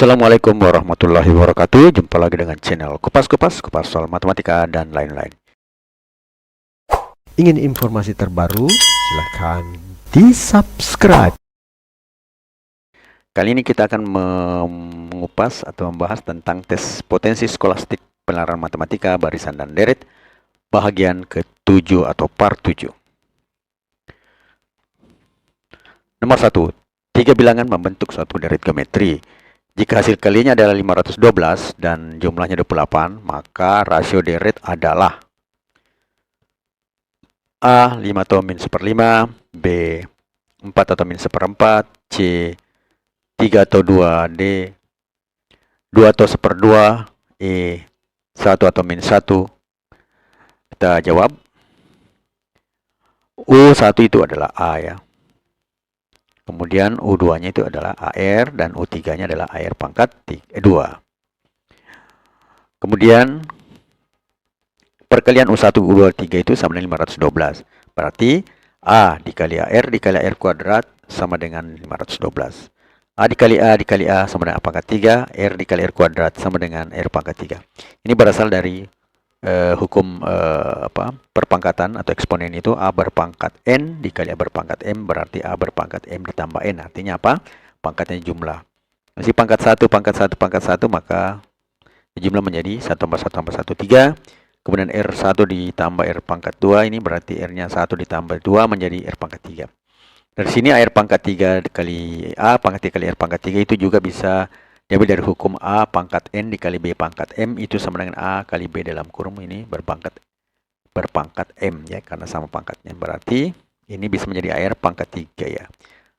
Assalamualaikum warahmatullahi wabarakatuh. Jumpa lagi dengan channel Kupas soal matematika dan lain-lain. Ingin informasi terbaru? Silahkan di-subscribe. Kali ini kita akan mengupas atau membahas tentang tes potensi skolastik penalaran matematika barisan dan deret bahagian ke-7 atau part 7. Nomor 1. 3 bilangan membentuk suatu deret geometri. Jika hasil kalinya adalah 512 dan jumlahnya 28, maka rasio deret adalah A 5 atau min 1/5, B 4 atau min 1/4, C 3 atau 2, D 2 atau 1/2, E 1 atau min 1. Kita jawab. U1 itu adalah A ya. Kemudian U2-nya itu adalah AR dan U3-nya adalah AR pangkat 2. Kemudian perkalian U1, U2, U3 itu sama dengan 512. Berarti A dikali AR dikali AR kuadrat sama dengan 512. A dikali A sama dengan A pangkat 3. R dikali R kuadrat sama dengan R pangkat 3. Ini berasal dari hukum perpangkatan atau eksponen itu A berpangkat N dikali A berpangkat M, berarti A berpangkat M ditambah N. Artinya apa? Pangkatnya jumlah. Masih pangkat 1, pangkat 1, maka jumlah menjadi 1 tambah 1 tambah 1, 3. Kemudian R1 ditambah R pangkat 2, ini berarti R-nya 1 ditambah 2 menjadi R pangkat 3. Dari sini R pangkat 3 kali A pangkat 3 kali R pangkat 3 itu juga bisa diambil dari hukum A pangkat N dikali B pangkat M itu sama dengan A kali B dalam kurung ini berpangkat M ya, karena sama pangkatnya. Berarti ini bisa menjadi AR pangkat 3 ya.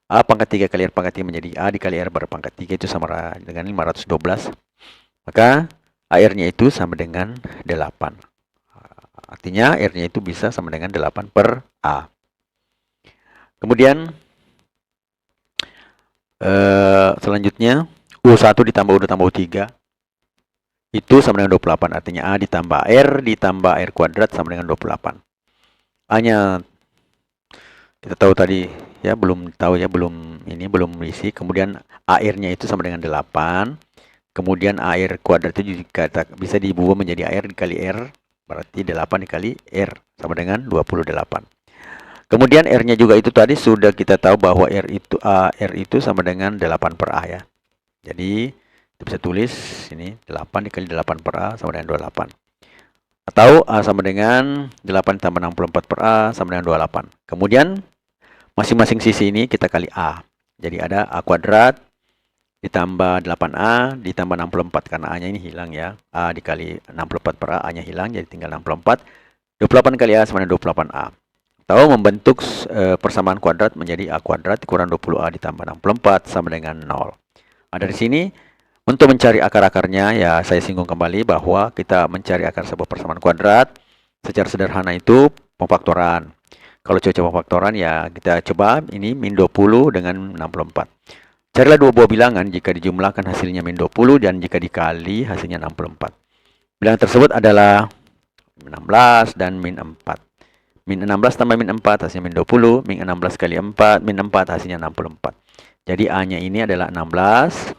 A pangkat 3 kali R pangkat 3 menjadi A dikali R berpangkat 3 itu sama dengan 512. Maka AR-nya itu sama dengan 8. Artinya R-nya itu bisa sama dengan 8 per A. Kemudian selanjutnya U1 ditambah U2 tambah U3 itu sama dengan 28. Artinya A ditambah R kuadrat sama dengan 28. A-nya kita tahu tadi ya, belum isi. Kemudian AR-nya itu sama dengan 8. Kemudian AR kuadrat itu juga bisa diubah menjadi AR dikali R. Berarti 8 dikali R sama dengan 28. Kemudian R-nya juga itu tadi sudah kita tahu bahwa R itu sama dengan 8 per A ya. Jadi kita bisa tulis ini 8 dikali 8 per A sama dengan 28. Atau A sama dengan 8 tambah 64 per A sama dengan 28. Kemudian masing-masing sisi ini kita kali A. Jadi ada A kuadrat ditambah 8A ditambah 64 karena A-nya ini hilang ya. A dikali 64 per A, A-nya hilang jadi tinggal 64. 28 kali A sama dengan 28A. Atau membentuk persamaan kuadrat menjadi A kuadrat kurang 20A ditambah 64 sama dengan 0. Nah, dari sini untuk mencari akar-akarnya ya saya singgung kembali bahwa kita mencari akar sebuah persamaan kuadrat secara sederhana itu pemfaktoran. Kalau coba pemfaktoran ya kita coba ini min 20 dengan 64. Carilah dua buah bilangan jika dijumlahkan hasilnya min 20 dan jika dikali hasilnya 64. Bilangan tersebut adalah 16 dan min 4. Min 16 tambah min 4 hasilnya min 20, min 16 kali 4, min 4 hasilnya 64. Jadi A-nya ini adalah 16,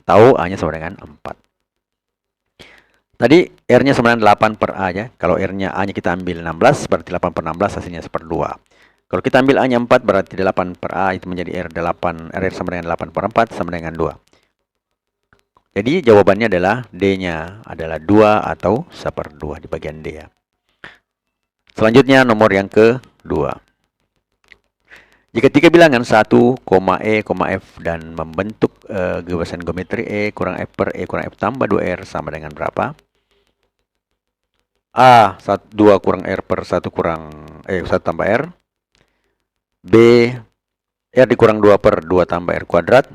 atau A-nya sama dengan 4. Tadi R-nya sama dengan 8 per A ya. Kalau R-nya A-nya kita ambil 16, berarti 8 per 16 hasilnya 1/2. Kalau kita ambil A-nya 4, berarti 8 per A itu menjadi R sama dengan 8 per 4 sama dengan 2. Jadi jawabannya adalah D-nya adalah 2 atau 1/2 di bagian D ya. Selanjutnya nomor yang kedua. Jika tiga bilangan 1, E, F dan membentuk gebebasan geometri E kurang F per E kurang F tambah 2R sama dengan berapa? A 2 kurang R per 1 kurang 1 tambah R. B R dikurang 2 per 2 tambah R kuadrat.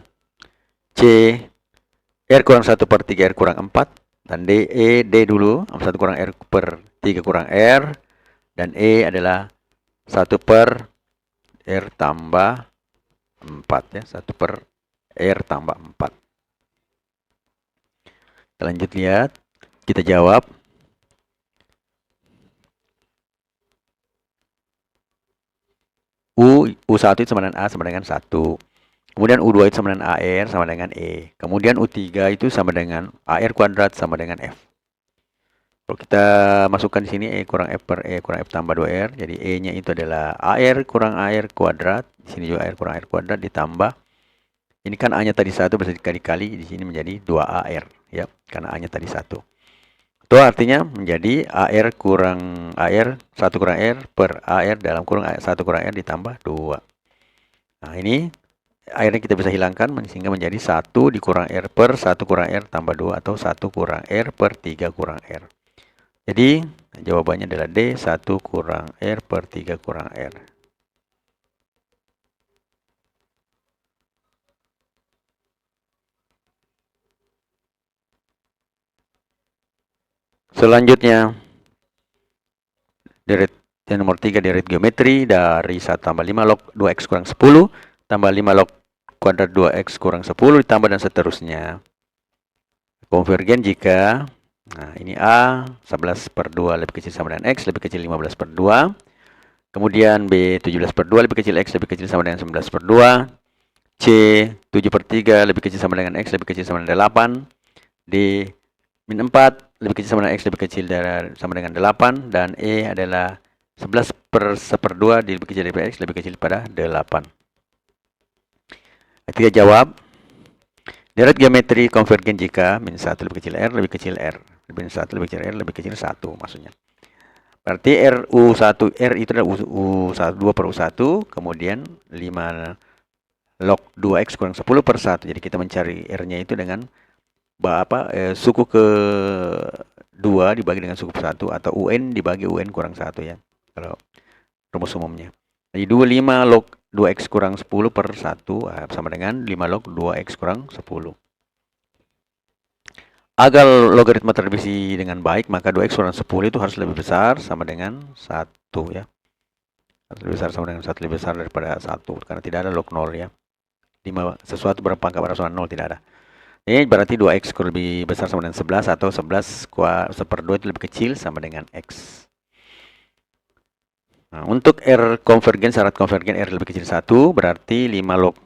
C R kurang 1 per 3 R kurang 4. Dan D dulu 1 kurang R per 3 kurang R. Dan E adalah 1 per R tambah 4 ya, 1 per R tambah 4. Kita lanjut lihat, kita jawab. U1 itu sama dengan A sama dengan 1. Kemudian U2 itu sama dengan AR sama dengan E. Kemudian U3 itu sama dengan AR kuadrat sama dengan F. Kalau kita masukkan di sini E kurang F per E kurang F tambah 2R. Jadi E-nya itu adalah AR kurang AR kuadrat. Di sini juga AR kurang AR kuadrat ditambah. Ini kan A-nya tadi 1 bisa dikali-kali. Di sini menjadi 2AR. Ya, karena A-nya tadi 1. Itu artinya menjadi AR kurang AR, 1 kurang R per AR dalam kurung 1 kurang R ditambah 2. Nah, ini akhirnya kita bisa hilangkan sehingga menjadi 1 dikurang R per 1 kurang R tambah 2 atau 1 kurang R per 3 kurang R. Jadi jawabannya adalah D, 1 kurang R per 3 kurang R. Selanjutnya, deret yang nomor 3 deret geometri dari 1 tambah 5 log 2x kurang 10 tambah 5 log kuadrat 2x kurang 10 ditambah dan seterusnya. Konvergen jika, nah ini A 11 per 2 lebih kecil sama dengan X lebih kecil 15 per 2. Kemudian B 17 per 2 lebih kecil X lebih kecil sama dengan 11 per 2. C 7 per 3 lebih kecil sama dengan X lebih kecil sama dengan 8. D min 4 lebih kecil sama dengan X lebih kecil sama dengan 8. Dan E adalah 11 per 1/2 lebih kecil dari X lebih kecil pada 8. Ketiga jawab. Deret geometri konvergen jika min 1 lebih kecil R lebih kecil R. Min 1 lebih kecil R lebih kecil 1 maksudnya. Berarti RU1R itu adalah U1 2 per U1, kemudian 5 log 2X kurang 10 per 1. Jadi kita mencari R-nya itu dengan suku ke 2 dibagi dengan suku ke 1 atau UN dibagi UN kurang 1 ya. Kalau rumus umumnya. Jadi 25 log 2X kurang 10 per 1 sama dengan 5 log 2X kurang 10. Agar logaritma terdistribusi dengan baik, maka 2X kurang 10 itu harus lebih besar sama dengan 1 ya. Harus lebih besar sama dengan 1, lebih besar daripada 1. Karena tidak ada log 0 ya. Sesuatu berpangkat pada 0 tidak ada. Ini berarti 2X lebih besar sama dengan 11 atau 11 1/2 itu lebih kecil sama dengan X. Nah, untuk R konvergen, syarat konvergen R lebih kecil 1, berarti 5 log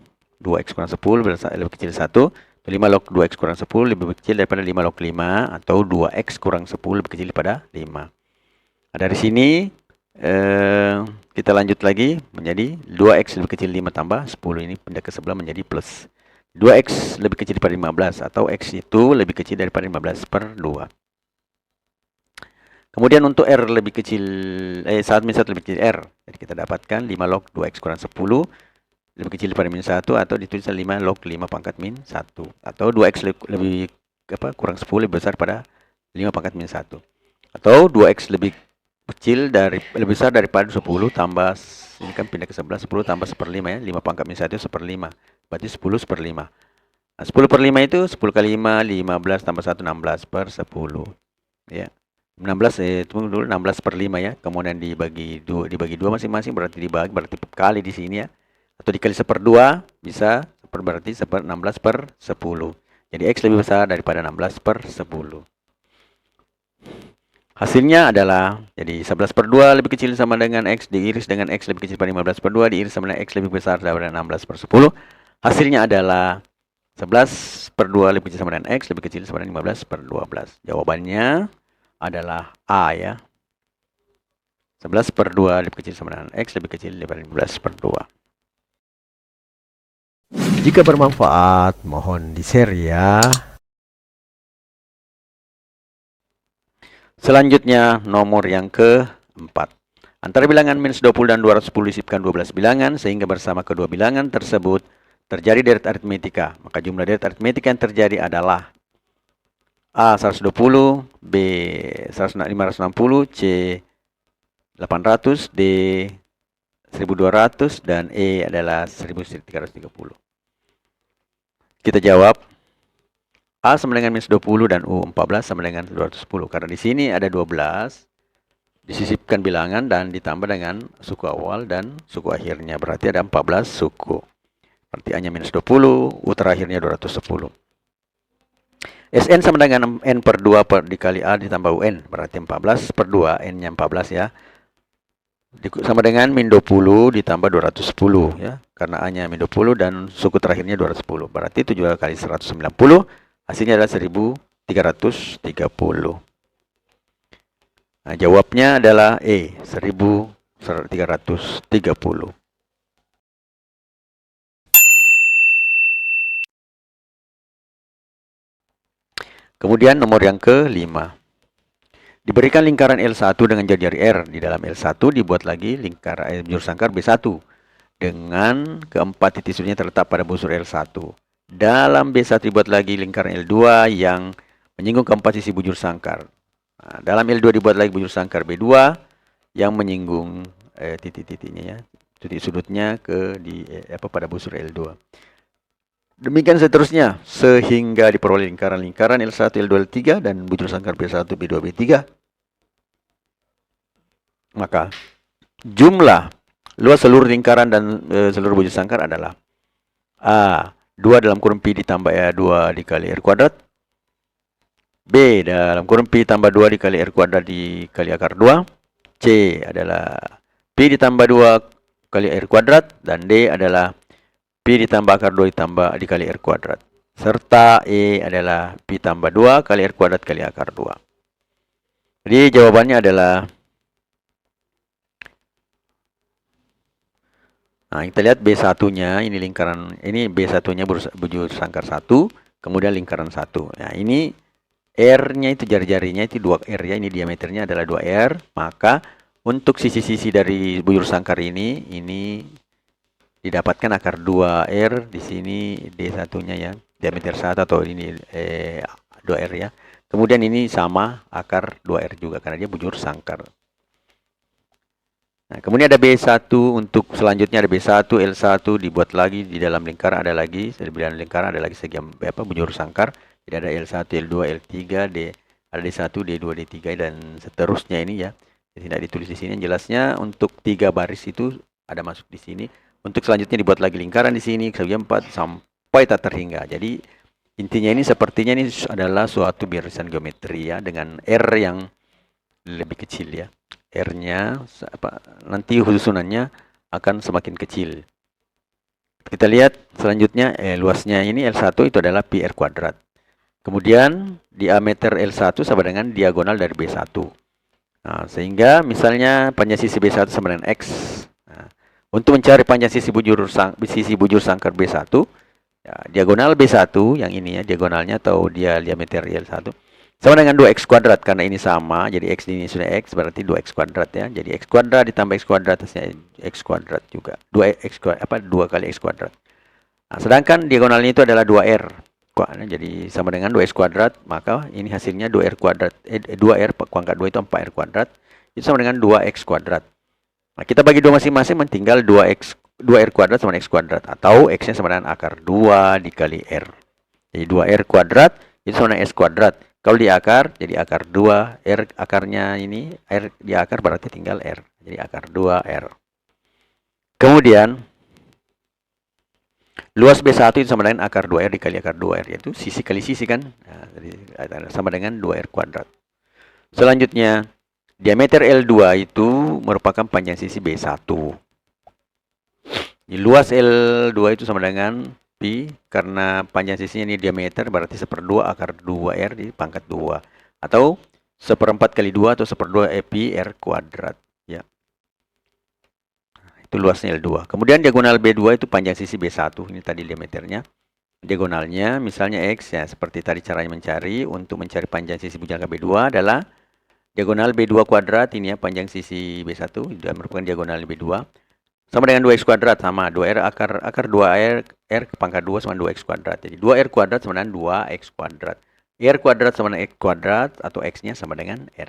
2X kurang 10 lebih kecil 1. 5 log 2X kurang 10 lebih kecil daripada 5 log 5 atau 2X kurang 10 lebih kecil daripada 5. Nah, dari sini kita lanjut lagi menjadi 2X lebih kecil 5 tambah 10. Ini pindah ke sebelah menjadi plus. 2X lebih kecil daripada 15 atau X itu lebih kecil daripada 15 per 2. Kemudian untuk R lebih kecil, 1 min 1 lebih kecil R. Jadi kita dapatkan 5 log 2X kurang 10 lebih kecil daripada min 1 atau ditulis 5 log 5 pangkat min 1. Atau 2X lebih kurang 10 lebih besar pada 5 pangkat min 1. Atau 2X lebih besar daripada 10 tambah, ini kan pindah ke sebelah, 10 tambah 1/5 ya. 5 pangkat min 1 itu 1/5. Berarti 10 1/5. Nah, 10 per 5 itu 10 kali 5, 15 tambah 1, 16 per 10. Ya. 16 tunggu dulu, 16 per 5 ya. Kemudian dibagi 2 masing-masing berarti kali di sini ya. Atau dikali 1/2 bisa berarti 16 per 10. Jadi X lebih besar daripada 16 per 10. Hasilnya adalah jadi 11 per 2 lebih kecil sama dengan X diiris dengan X lebih kecil pada 15 per 2 diiris sama dengan X lebih besar daripada 16 per 10. Hasilnya adalah 11 per 2 lebih kecil sama dengan X lebih kecil sama dengan 15 per 12. Jawabannya adalah A ya. 11 per 2 lebih kecil sama dengan X lebih kecil daripada 15 per 2. Jika bermanfaat, mohon di-share ya. Selanjutnya nomor yang keempat. Antara bilangan minus 20 dan 210 disisipkan 12 bilangan sehingga bersama kedua bilangan tersebut terjadi deret aritmetika. Maka jumlah deret aritmetika yang terjadi adalah A 120, B 560, C 800, D 1200 dan E adalah 1330. Kita jawab. A sama dengan minus 20 dan U 14 sama dengan 210. Karena di sini ada 12, disisipkan bilangan dan ditambah dengan suku awal dan suku akhirnya. Berarti ada 14 suku. Berarti A-nya minus 20, U terakhirnya 210. Sn sama dengan N per 2 dikali A ditambah UN. Berarti 14 per 2, N-nya 14 ya. sama dengan min 20 ditambah 210 ya. Karena A-nya min 20 dan suku terakhirnya 210. Berarti 7 kali 190 hasilnya adalah 1330. Nah, jawabnya adalah E, 1330. Kemudian nomor yang ke-5. Diberikan lingkaran L1 dengan jari-jari R. Di dalam L1 dibuat lagi lingkaran bujur sangkar B1 dengan keempat titik sudutnya terletak pada busur L1. Dalam B1 dibuat lagi lingkaran L2 yang menyinggung keempat sisi bujur sangkar. Nah, dalam L2 dibuat lagi bujur sangkar B2 yang menyinggung titik-titiknya ya, titik sudutnya pada busur L2. Demikian seterusnya sehingga diperoleh lingkaran-lingkaran L1, L2, L3 dan bujur sangkar B1, B2, B3. Maka jumlah luas seluruh lingkaran dan seluruh bujur sangkar adalah A, 2 dalam kurung Pi ditambah R2 dikali R kuadrat. B, dalam kurung Pi tambah 2 dikali R kuadrat dikali akar 2. C adalah Pi ditambah 2 kali R kuadrat. Dan D adalah Pi ditambah akar 2 ditambah dikali R kuadrat. Serta E adalah Pi tambah 2 kali R kuadrat kali akar 2. Jadi jawabannya adalah, nah kita lihat B1-nya, ini lingkaran, ini B1-nya bujur sangkar 1, kemudian lingkaran 1. Nah ini R-nya itu jari-jarinya itu 2R ya, ini diameternya adalah 2R, maka untuk sisi-sisi dari bujur sangkar ini didapatkan akar 2R di sini D1-nya ya, diameter 1 atau ini 2R ya. Kemudian ini sama akar 2R juga karena dia bujur sangkar. Nah, kemudian ada B1 untuk selanjutnya ada B1, L1 dibuat lagi di dalam lingkaran ada lagi, di dalam lingkaran ada lagi segi bujur sangkar. Jadi ada L1, L2, L3, ada D1, D2, D3 dan seterusnya ini ya. Tidak ditulis di sini. Jelasnya untuk 3 baris itu ada masuk di sini. Untuk selanjutnya dibuat lagi lingkaran di sini segi 4 sampai tak terhingga. Jadi intinya ini sepertinya ini adalah suatu barisan geometri ya dengan R yang lebih kecil ya. R-nya nanti susunannya akan semakin kecil. Kita lihat selanjutnya luasnya ini L1 itu adalah pi R kuadrat. Kemudian diameter L1 sama dengan diagonal dari B1. Nah, sehingga misalnya panjang sisi B1 sama dengan X. Nah, untuk mencari panjang sisi bujur sangkar B1, ya, diagonal B1 yang ini ya, diagonalnya atau diameter L1 sama dengan 2x kuadrat karena ini sama, jadi x ini sudah x berarti 2x kuadrat ya. Jadi x kuadrat ditambah x kuadrat hasilnya x kuadrat juga. 2x kuadrat 2 kali x kuadrat. Nah, sedangkan diagonalnya itu adalah 2r. Jadi sama dengan 2x kuadrat, maka ini hasilnya 2r kuadrat. 2r pangkat 2 itu 4r kuadrat. Itu sama dengan 2x kuadrat. Nah, kita bagi 2 masing-masing tinggal 2r kuadrat sama dengan x kuadrat atau x-nya sama dengan akar 2 dikali r. Jadi 2r kuadrat itu sama dengan s kuadrat. Kalau di akar, jadi akar 2, R akarnya ini, R di akar berarti tinggal R. Jadi akar 2R. Kemudian, luas B1 itu sama dengan akar 2R dikali akar 2R. Yaitu sisi kali sisi kan. Nah, jadi sama dengan 2R kuadrat. Selanjutnya, diameter L2 itu merupakan panjang sisi B1. Di luas L2 itu sama dengan Pi, karena panjang sisinya ini diameter berarti 1/2 akar 2R di pangkat 2. Atau 1/4 kali 2 atau 1/2 pi R kuadrat. Ya. Itu luasnya L2. Kemudian diagonal B2 itu panjang sisi B1. Ini tadi diameternya. Diagonalnya misalnya X ya. Seperti tadi caranya mencari. Untuk mencari panjang sisi bujangga B2 adalah diagonal B2 kuadrat. Ini ya panjang sisi B1. Itu merupakan diagonal B2. Sama dengan 2x kuadrat sama 2r akar 2r r ke pangkat 2 sama 2x kuadrat. Jadi 2r kuadrat sama dengan 2x kuadrat. R kuadrat sama dengan x kuadrat atau x-nya sama dengan r.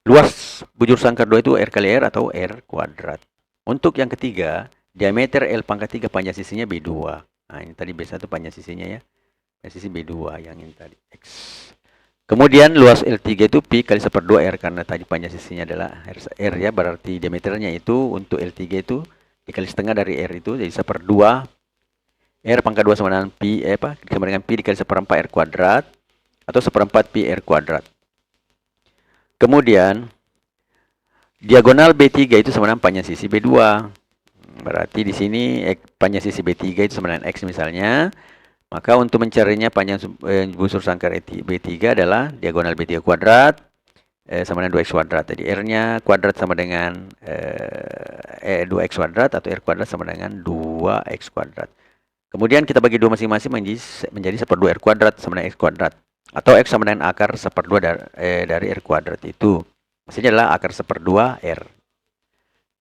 Luas bujur sangkar 2 itu r kali r atau r kuadrat. Untuk yang ketiga, diameter L pangkat 3 panjang sisinya B2. Nah, ini tadi B1 panjang sisinya ya. Panjang sisi B2 yang ini tadi x. Kemudian luas L3 itu pi kali 1/2 R karena tadi panjang sisinya adalah R ya, berarti diameternya itu untuk L3 itu dikali setengah dari R itu jadi 1/2 R pangkat 2 sama dengan pi sama dengan pi dikali 1/4 R kuadrat atau 1/4 pi R kuadrat. Kemudian Diagonal B3 itu sama dengan panjang sisi B2. Berarti di sini panjang sisi B3 itu sama dengan X misalnya. Maka untuk mencarinya panjang busur sangkar B3 adalah diagonal B3 kuadrat sama dengan 2X kuadrat. Jadi R-nya kuadrat sama dengan 2X kuadrat atau R kuadrat sama dengan 2X kuadrat. Kemudian kita bagi dua masing-masing menjadi 1/2 R kuadrat sama dengan X kuadrat. Atau X sama dengan akar 1/2 dari R kuadrat itu. Maksudnya adalah akar 1/2 R.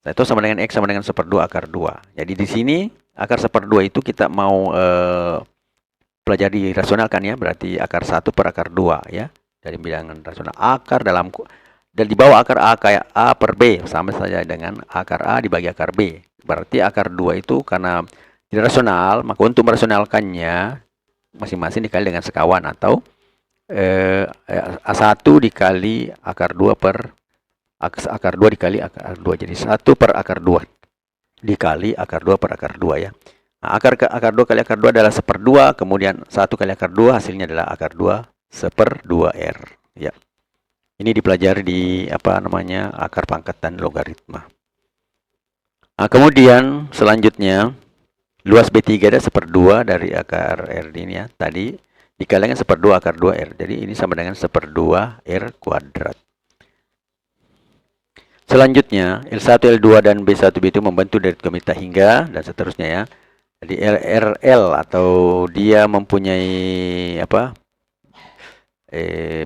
Nah, itu sama dengan X sama dengan 1/2 akar 2. Jadi di sini akar 1/2 itu kita mau pelajari rasional kan ya, berarti akar 1 per akar 2 ya. Dari bilangan rasional akar dan di bawah akar A kayak A per B sama saja dengan akar A dibagi akar B. Berarti akar 2 itu karena tidak rasional, maka untuk merasionalkannya masing-masing dikali dengan sekawan atau A1 dikali akar 2 per akar 2 dikali akar 2. Jadi 1 per akar 2 dikali akar 2 per akar 2 ya. Nah, akar 2 kali akar 2 adalah 1/2, kemudian 1 kali akar 2 hasilnya adalah akar 2 1/2 R ya. Ini dipelajari di akar pangkat dan logaritma. Nah, kemudian selanjutnya luas B3 ada 1/2 dari akar R ini ya. Tadi dikalikan 1/2 akar 2 R. Jadi ini sama dengan 1/2 R kuadrat. Selanjutnya L1, L2 dan B1B itu membentuk dari gemita hingga dan seterusnya ya. Jadi RL atau dia mempunyai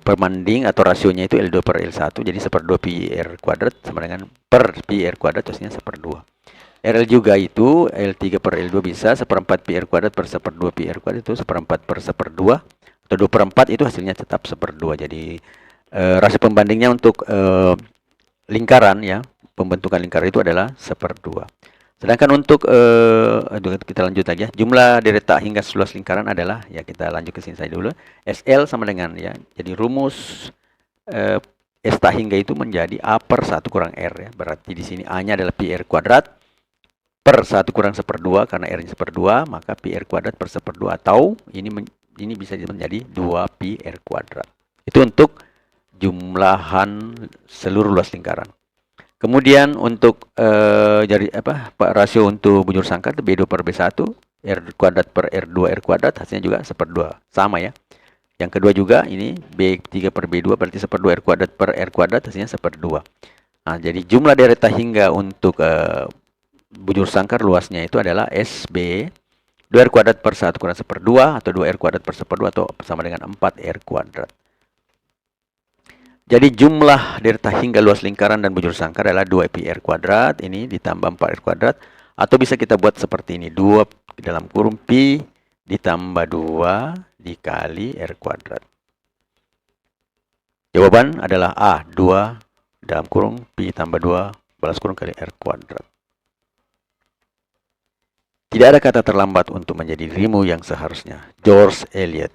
perbanding atau rasionya itu L2 per L1. Jadi 1/2 pi R kuadrat sama dengan per pi R kuadrat hasilnya 1/2. RL juga itu L3 per L2 bisa 1/4 pi R kuadrat per 1/2 pi R kuadrat itu 1/4 per 1/2 atau 2/4 itu hasilnya tetap 1/2. Jadi rasio pembandingnya untuk lingkaran ya, pembentukan lingkaran itu adalah 1/2. Sedangkan untuk kita lanjut aja. Jumlah dari letak hingga seluas lingkaran adalah ya, kita lanjut ke sini saja dulu. SL sama dengan ya. Jadi rumus S tak hingga itu menjadi A per 1 kurang R ya. Berarti di sini A-nya adalah pi R kuadrat per 1 kurang 1/2 karena R-nya 1/2, maka pi R kuadrat per 1/2 atau ini bisa menjadi 2 pi R kuadrat. Itu untuk jumlahan seluruh luas lingkaran. Kemudian untuk rasio untuk bujur sangkar itu B2 per B1 R kuadrat per R2 R kuadrat hasilnya juga 1/2 sama ya. Yang kedua juga ini B3 per B2 berarti 1/2 R kuadrat per R kuadrat hasilnya 1/2. Nah, jadi jumlah dari letak hingga untuk bujur sangkar luasnya itu adalah SB 2R kuadrat per 1 kurang 1/2 atau 2R kuadrat per 1/2 atau sama dengan 4R kuadrat. Jadi jumlah dari letak hingga luas lingkaran dan bujur sangkar adalah 2 pi R kuadrat ini ditambah 4R kuadrat, atau bisa kita buat seperti ini, 2 dalam kurung pi ditambah 2 dikali R kuadrat. Jawaban adalah A, 2 dalam kurung pi tambah 2 balas kurung kali R kuadrat. Tidak ada kata terlambat untuk menjadi dirimu yang seharusnya. George Eliot.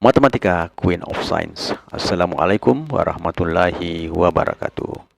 Matematika, Queen of Science. Assalamualaikum warahmatullahi wabarakatuh.